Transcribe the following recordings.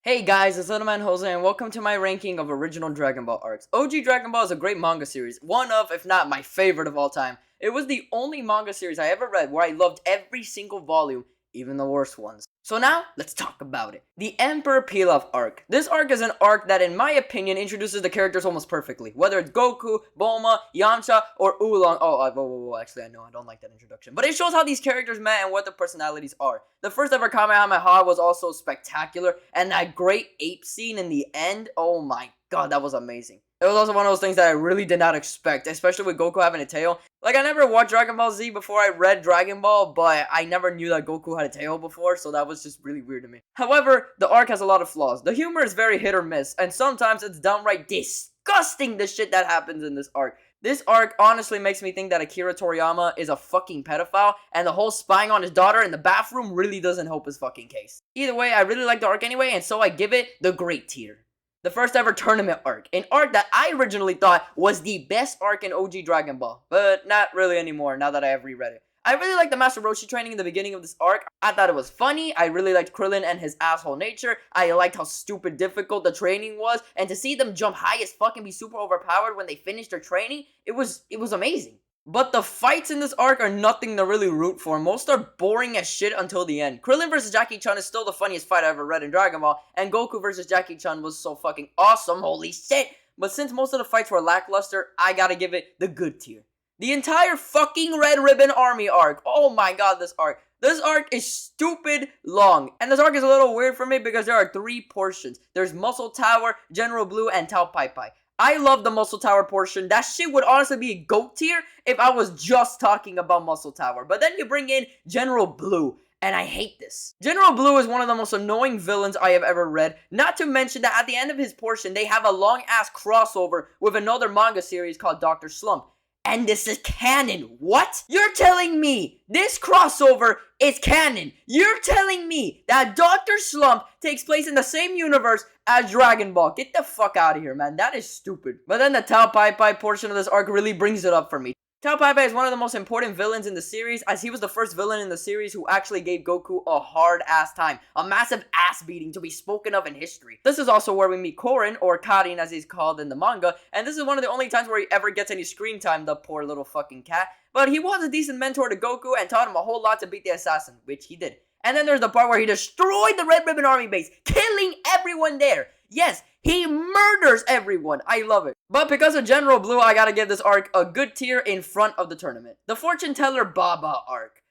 Hey guys, it's Little Man Jose and welcome to my ranking of original Dragon Ball arcs. OG Dragon Ball is a great manga series, one of, if not my favorite of all time. It was the only manga series I ever read where I loved every single volume, even the worst ones. So now, let's talk about it. The Emperor Pilaf arc. This arc is an arc that, in my opinion, introduces the characters almost perfectly. Whether it's Goku, Bulma, Yamcha, or Oolong. Actually, I know I don't like that introduction. But it shows how these characters met and what their personalities are. The first ever Kamehameha was also spectacular, and that great ape scene in the end, oh my god, that was amazing. It was also one of those things that I really did not expect, especially with Goku having a tail. Like, I never watched Dragon Ball Z before I read Dragon Ball, but I never knew that Goku had a tail before, so that was just really weird to me. However, the arc has a lot of flaws. The humor is very hit or miss, and sometimes it's downright disgusting the shit that happens in this arc. This arc honestly makes me think that Akira Toriyama is a fucking pedophile, and the whole spying on his daughter in the bathroom really doesn't help his fucking case. Either way, I really like the arc anyway, and so I give it the great tier. The first ever tournament arc, an arc that I originally thought was the best arc in OG Dragon Ball, but not really anymore now that I have reread it. I really liked the Master Roshi training in the beginning of this arc. I thought it was funny. I really liked Krillin and his asshole nature. I liked how stupid difficult the training was, and to see them jump high as fuck and be super overpowered when they finished their training, it was amazing. But the fights in this arc are nothing to really root for. Most are boring as shit until the end. Krillin vs. Jackie Chan is still the funniest fight I ever read in Dragon Ball, and Goku vs. Jackie Chan was so fucking awesome, holy shit. But since most of the fights were lackluster, I gotta give it the good tier. The entire fucking Red Ribbon Army arc. Oh my god, this arc. This arc is stupid long. And this arc is a little weird for me because there are 3 portions. There's Muscle Tower, General Blue, and Tao Pai Pai. I love the Muscle Tower portion. That shit would honestly be a GOAT tier if I was just talking about Muscle Tower. But then you bring in General Blue, and I hate this. General Blue is one of the most annoying villains I have ever read. Not to mention that at the end of his portion, they have a long-ass crossover with another manga series called Dr. Slump. And this is canon. What? You're telling me this crossover is canon? You're telling me that Dr. Slump takes place in the same universe as Dragon Ball? Get the fuck out of here, man. That is stupid. But then the Tao Pai Pai portion of this arc really brings it up for me. Tao Pai Pai is one of the most important villains in the series, as he was the first villain in the series who actually gave Goku a hard-ass time. A massive ass beating to be spoken of in history. This is also where we meet Korin, or Karin as he's called in the manga, and this is one of the only times where he ever gets any screen time, the poor little fucking cat. But he was a decent mentor to Goku and taught him a whole lot to beat the assassin, which he did. And then there's the part where he destroyed the Red Ribbon Army base, killing everyone there. Yes, he murders everyone. I love it. But because of General Blue, I gotta give this arc a good tier in front of the tournament. The Fortune Teller Baba arc.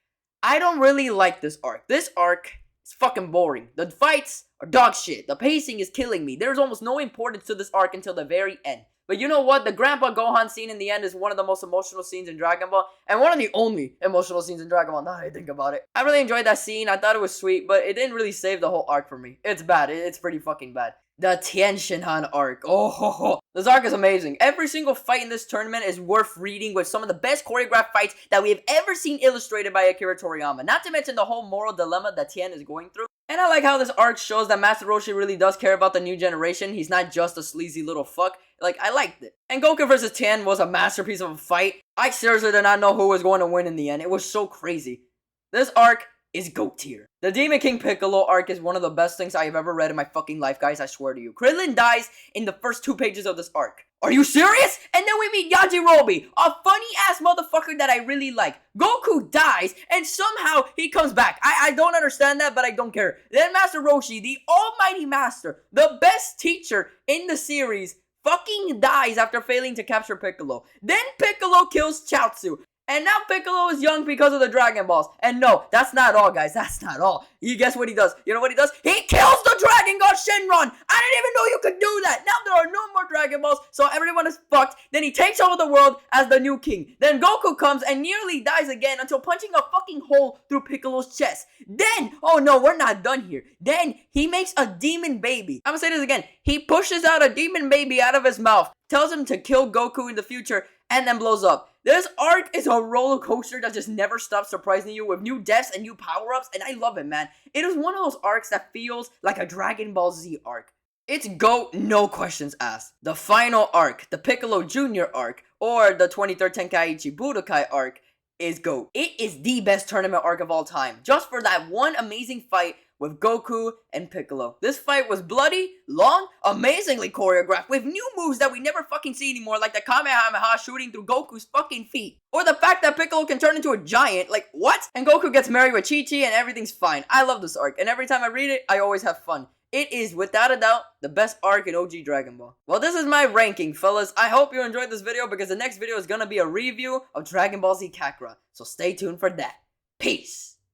I don't really like this arc. This arc is fucking boring. The fights are dog shit. The pacing is killing me. There's almost no importance to this arc until the very end. But you know what? The Grandpa Gohan scene in the end is one of the most emotional scenes in Dragon Ball, and one of the only emotional scenes in Dragon Ball, now that I think about it. I really enjoyed that scene. I thought it was sweet, but it didn't really save the whole arc for me. It's bad. It's pretty fucking bad. The Tien Shinhan arc. Oh, ho, ho. This arc is amazing. Every single fight in this tournament is worth reading, with some of the best choreographed fights that we have ever seen illustrated by Akira Toriyama. Not to mention the whole moral dilemma that Tien is going through. And I like how this arc shows that Master Roshi really does care about the new generation. He's not just a sleazy little fuck. Like, I liked it. And Goku vs. Tien was a masterpiece of a fight. I seriously did not know who was going to win in the end. It was so crazy. This arc is GOAT tier. The Demon King Piccolo arc is one of the best things I have ever read in my fucking life, guys, I swear to you. Krillin dies in the first 2 pages of this arc. Are you serious? And then we meet Yajirobe, a funny-ass motherfucker that I really like. Goku dies, and somehow he comes back. I don't understand that, but I don't care. Then Master Roshi, the almighty master, the best teacher in the series, fucking dies after failing to capture Piccolo. Then Piccolo kills Chaozu. And now Piccolo is young because of the Dragon Balls. And no, that's not all, guys. That's not all. You guess what he does? You know what he does? He kills the Dragon God Shenron! I didn't even know you could do that! Now there are no more Dragon Balls, so everyone is fucked. Then he takes over the world as the new king. Then Goku comes and nearly dies again until punching a fucking hole through Piccolo's chest. Then, oh no, we're not done here. Then he makes a demon baby. I'm gonna say this again. He pushes out a demon baby out of his mouth, tells him to kill Goku in the future, and then blows up. This arc is a roller coaster that just never stops surprising you with new deaths and new power-ups, and I love it, man. It is one of those arcs that feels like a Dragon Ball Z arc. It's GOAT, no questions asked. The final arc, the Piccolo Jr. arc, or the 23rd Tenkaichi Budokai arc, is GOAT. It is the best tournament arc of all time. Just for that one amazing fight with Goku and Piccolo. This fight was bloody, long, amazingly choreographed, with new moves that we never fucking see anymore, like the Kamehameha shooting through Goku's fucking feet. Or the fact that Piccolo can turn into a giant, like, what? And Goku gets married with Chi-Chi and everything's fine. I love this arc, and every time I read it, I always have fun. It is, without a doubt, the best arc in OG Dragon Ball. Well, this is my ranking, fellas. I hope you enjoyed this video because the next video is gonna be a review of Dragon Ball Z Kakarot. So stay tuned for that. Peace!